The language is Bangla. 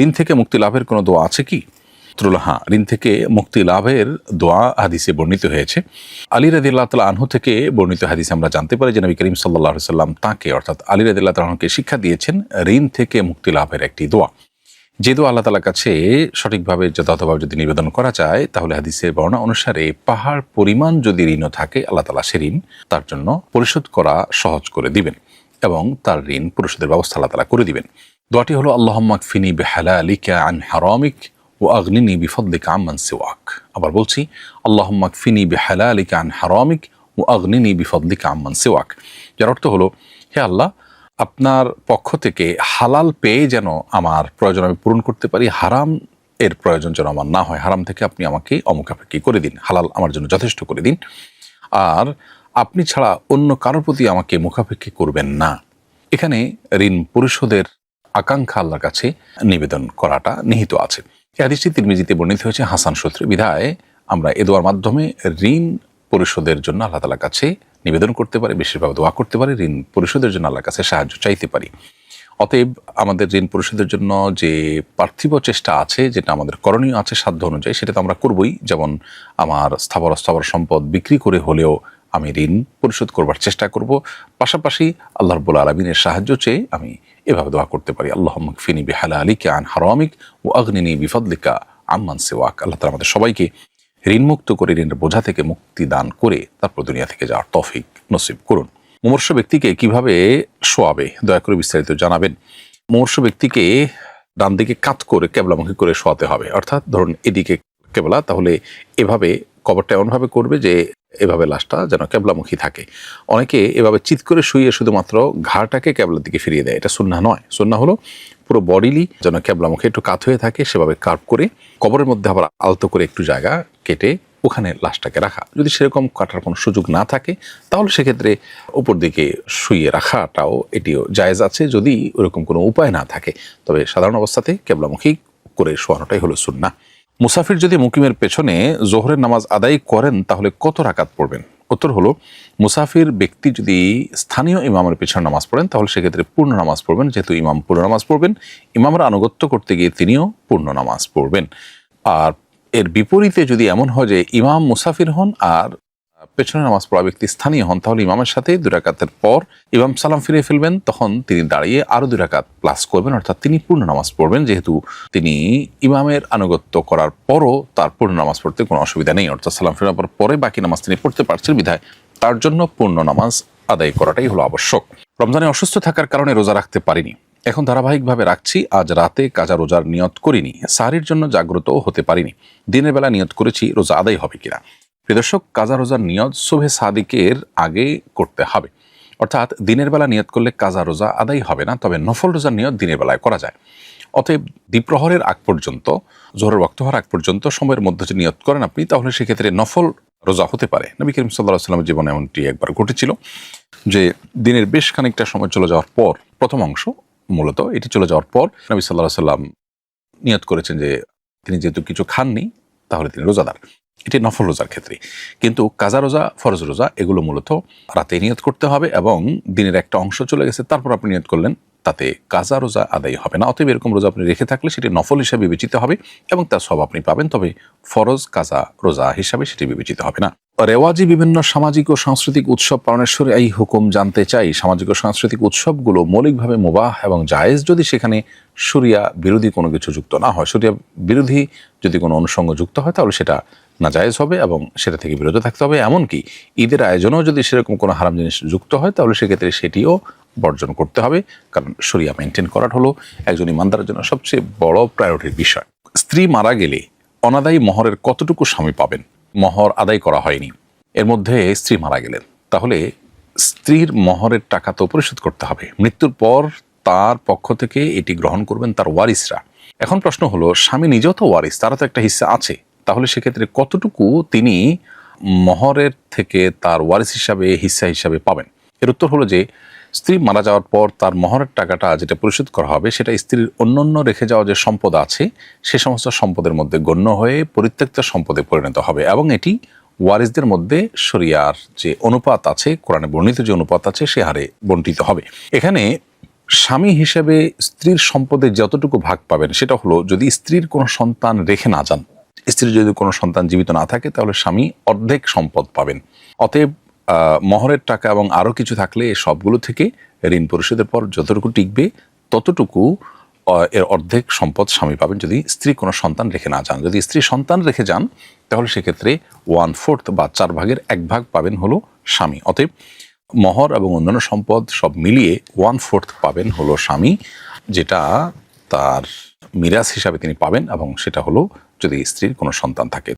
ঋণ থেকে মুক্তি লাভের কোনো দোয়া আছে কি? হ্যাঁ, ঋণ থেকে মুক্তি লাভের দোয়া হাদিসে বর্ণিত হয়েছে। আলী রাদিয়াল্লাহু তাআলা আনহু থেকে বর্ণিত হাদিসে আমরা জানতে পারি যে নবী করিম সাল্লাল্লাহু আলাইহি সাল্লাম তাকে অর্থাৎ আলী রাদিয়াল্লাহু তাআলা আনহুকে শিক্ষা দিয়েছেন ঋণ থেকে মুক্তি লাভের একটি দোয়া, যে দোয়া আল্লাহ তাআলার কাছে সঠিকভাবে যথাযথভাবে যদি নিবেদন করা যায় তাহলে হাদিসের বর্ণনা অনুসারে পাহাড় পরিমাণ যদি ঋণও থাকে আল্লাহ তাআলা সে ঋণ তার জন্য পরিশোধ করা সহজ করে দিবেন এবং তার ঋণ পরিশোধের ব্যবস্থা আল্লাহ তাআলা করে দিবেন। দোয়াটি হলো আল্লাহুম্মা কফিনি বিহালালিকা আন হারামিক ও আগনিনি বিফদলিকা আম্মান সিওয়াক। আবার বলছি, আল্লাহুম্মা কফিনি বিহালালিকা আন হারামিক ও আগনিনি বিফদলিকা আম্মান সিওয়াক। যার অর্থ হলো, হে আল্লাহ, আপনার পক্ষ থেকে হালাল পেয়ে যেন আমার প্রয়োজন আমি পূরণ করতে পারি, হারাম এর প্রয়োজন যেন আমার না হয়, হারাম থেকে আপনি আমাকে অমুখাপেক্ষী করে দিন, হালাল আমার জন্য যথেষ্ট করে দিন, আর আপনি ছাড়া অন্য কারোর প্রতি আমাকে মুখাপেক্ষী করবেন না। এখানে ঋণ পরিশোধের আকাঙ্ক্ষা আল্লাহর কাছে নিবেদন করাটা নিহিত আছে। এই হাদিসটি তিরমিজিতে বর্ণিত হয়েছে হাসান সূত্রে। বিধায় আমরা এ দোয়ার মাধ্যমে ঋণ পরিশোধের জন্য আল্লাহ তাআলার কাছে নিবেদন করতে পারি, বেশিরভাগ দোয়া করতে পারি, ঋণ পরিশোধের জন্য আল্লাহর কাছে সাহায্য চাইতে পারি। অতএব আমাদের ঋণ পরিশোধের জন্য যে পার্থিব চেষ্টা আছে, যেটা আমাদের করণীয় আছে সাধ্য অনুযায়ী, সেটা তো আমরা করবই। যেমন আমার স্থাবর অস্থাবর সম্পদ বিক্রি করে হলেও আমি ঋণ পরিশোধ করবার চেষ্টা করব। পাশাপাশি আল্লাহ রাব্বুল আলামিনের সাহায্য চেয়ে আমি এভাবে দোয়া করতে পারি, আল্লাহুম্মা কফিনি বিহালালিকা আন হারামিক ওয়া আগনিনি বিফদলিকা আম্মান সিওয়াক। আল্লাহ তাআলা আমাদের সবাইকে ঋণমুক্ত করে ঋণের বোঝা থেকে মুক্তি দান করে তারপর দুনিয়া থেকে যাওয়ার তৌফিক নসিব করুন। মুমূর্ষ ব্যক্তিকে কিভাবে শোয়াবে দয়া করে বিস্তারিত জানাবেন। মুমূর্ষ ব্যক্তিকে ডান দিকে কাত করে কেবলামুখী করে শোয়াতে হবে। অর্থাৎ ধরুন এদিকে কেবলা, তাহলে এভাবে কবরটা এমনভাবে করবে যে এভাবে লাশটা যেন কেবলামুখী থাকে। অনেকে এভাবে চিৎ করে শুয়ে শুধুমাত্র ঘাড়টাকে কেবলার দিকে ফিরিয়ে দেয়, এটা সুন্নাহ নয়। সুন্নাহ হলো পুরো বডিলি যেন কেবলামুখী একটু কাত হয়ে থাকে, সেভাবে কার্ভ করে কবরের মধ্যে আবার আলতো করে একটু জায়গা কেটে ওখানে লাশটাকে রাখা। যদি সেরকম কাটার কোনো সুযোগ না থাকে তাহলে সেক্ষেত্রে উপর দিকে শুইয়ে রাখাটাও এটিও জায়েজ আছে, যদি ওরকম কোনো উপায় না থাকে। তবে সাধারণ অবস্থাতে কেবলামুখী করে শোয়ানোটাই হলো সুন্নাহ। মুসাফির যদি মুকিমের পেছনে জোহরের নামাজ আদায় করেন তাহলে কত রাকাত পড়বেন? উত্তর হলো, মুসাফির ব্যক্তি যদি স্থানীয় ইমামের পেছনে নামাজ পড়েন তাহলে সেক্ষেত্রে পূর্ণ নামাজ পড়বেন। যেহেতু ইমাম পূর্ণ নামাজ পড়বেন, ইমামের আনুগত্য করতে গিয়ে তিনিও পূর্ণ নামাজ পড়বেন। আর এর বিপরীতে যদি এমন হয় যে ইমাম মুসাফির হন আর পেছনে নামাজ পড়া ব্যক্তি স্থানীয় হন, তাহলে ইমামের সাথে 2 রাকাতের পর ইমাম সালাম ফিরিয়ে ফেলবেন, তখন তিনি দাঁড়িয়ে আরও 2 রাকাত প্লাস করবেন, অর্থাৎ তিনি পূর্ণ নামাজ পড়বেন। যেহেতু তিনি ইমামের আনুগত্য করার পরও তার পূর্ণ নামাজ পড়তে কোনো অসুবিধা নেই, অর্থাৎ সালাম ফিরানোর পরে বাকি নামাজ তিনি পড়তে পারছেন, বিধায় তার জন্য পূর্ণ নামাজ আদায় করাটাই হলো আবশ্যক। রমজানে অসুস্থ থাকার কারণে রোজা রাখতে পারিনি, এখন ধারাবাহিকভাবে রাখছি। আজ রাতে কাজা রোজার নিয়ত করিনি, সাহরির জন্য জাগ্রতও হতে পারিনি। দিনের বেলা নিয়ত করেছি, রোজা আদায় হবে কিনা? প্রিয় দর্শক, কাজা রোজার নিয়ত সুবহে সাদিকের আগে করতে হবে। অর্থাৎ দিনের বেলা নিয়ত করলে কাজা রোজা আদায় হবে না, তবে নফল রোজার নিয়ত দিনের বেলায় করা যায়। অতএব দ্বীপ্রহরের আগ পর্যন্ত, জোহরের ওয়াক্ত হওয়ার আগ পর্যন্ত সময়ের মধ্যে যে নিয়ত করেন আপনি, তাহলে সেক্ষেত্রে নফল রোজা হতে পারে। নবী করিম সাল্লাল্লাহু আলাইহি ওয়াসাল্লামের জীবনে এমনটি একবার ঘটেছিল যে দিনের বেশ খানিকটা সময় চলে যাওয়ার পর, প্রথম অংশ মূলত এটি চলে যাওয়ার পর নবী সাল্লাল্লাহু আলাইহি ওয়াসাল্লাম নিয়ত করেছেন যে তিনি যেহেতু কিছু খাননি তাহলে তিনি রোজাদার। এটি নফল রোজার ক্ষেত্রে। কিন্তু কাজা রোজা, ফরজ রোজা এগুলো মূলত রাতে নিয়ত করতে হবে, এবং দিনের একটা অংশ চলে গেছে তারপর আপনি নিয়ত করলেন, তাতে কাজা রোজা আদায় হবে না। অতএব এরকম রোজা আপনি রেখে থাকলে সেটি নফল হিসাবে বিবেচিত হবে এবং তার সব আপনি পাবেন, তবে ফরজ কাজা রোজা হিসাবে সেটি বিবেচিত হবে না। রেওয়াজি বিভিন্ন সামাজিক ও সাংস্কৃতিক উৎসব পালনের শরীআই হুকুম জানতে চাই। সামাজিক ও সাংস্কৃতিক উৎসবগুলো মৌলিকভাবে মুবাহ এবং জায়েজ যদি সেখানে শরিয়া বিরোধী কোনো কিছু যুক্ত না হয়। শরিয়া বিরোধী যদি কোনো অনুষঙ্গ যুক্ত হয় তাহলে সেটা নাজায়েজ হবে এবং সেটা থেকে বিরত থাকতে হবে। এমনকি ঈদের আয়োজনেও যদি সেরকম কোনো হারাম জিনিস যুক্ত হয় তাহলে সেক্ষেত্রে সেটিও বর্জন করতে হবে, কারণ শরিয়া মেনটেন করা হলো একজন ইমানদারের জন্য সবচেয়ে বড় প্রায়োরিটির বিষয়। স্ত্রী মারা গেলে অনাদায়ী মহরের কতটুকু স্বামী পাবেন? মহর আদায় করা হয়নি, এর মধ্যে স্ত্রী মারা গেলেন, তাহলে স্ত্রীর মহরের টাকা তো পরিশোধ করতে হবে। মৃত্যুর পর তার পক্ষ থেকে এটি গ্রহণ করবেন তার ওয়ারিসরা। এখন প্রশ্ন হলো, স্বামী নিজেও তো ওয়ারিস, তারা তো একটা হিস্সা আছে, তাহলে সেক্ষেত্রে কতটুকু তিনি মহরের থেকে তার ওয়ারিস হিসাবে, হিস্সা হিসাবে পাবেন? এর উত্তর হলো যে স্ত্রী মারা যাওয়ার পর তার মহরের টাকাটা যেটা পরিশোধ করা হবে সেটা স্ত্রীর অন্যান্য রেখে যাওয়া যে সম্পদ আছে সে সমস্ত সম্পদের মধ্যে গণ্য হয়ে পরিত্যক্ত সম্পদে পরিণত হবে, এবং এটি ওয়ারিসদের মধ্যে শরিয়ার যে অনুপাত আছে, কোরআনে বর্ণিত যে অনুপাত আছে সে হারে বণ্টিত হবে। এখানে স্বামী হিসেবে স্ত্রীর সম্পদে যতটুকু ভাগ পাবেন সেটা হলো, যদি স্ত্রীর কোনো সন্তান রেখে না যান, স্ত্রীর যদি কোনো সন্তান জীবিত না থাকে, তাহলে স্বামী অর্ধেক সম্পদ পাবেন। অতএব মহরের টাকা এবং আরও কিছু থাকলে এই সবগুলো থেকে ঋণ পরিশোধের পর যতটুকু টিকবে ততটুকু এর অর্ধেক সম্পদ স্বামী পাবেন, যদি স্ত্রী কোনো সন্তান রেখে না যান। যদি স্ত্রী সন্তান রেখে যান তাহলে সেক্ষেত্রে 1/4 বা 4 ভাগের 1 ভাগ পাবেন হলো স্বামী। অতএব মহর এবং অন্যান্য সম্পদ সব মিলিয়ে 1/4 পাবেন হলো স্বামী, যেটা তার মিরাস হিসাবে তিনি পাবেন, এবং সেটা হলো যদি স্ত্রীর কোনো সন্তান থাকে।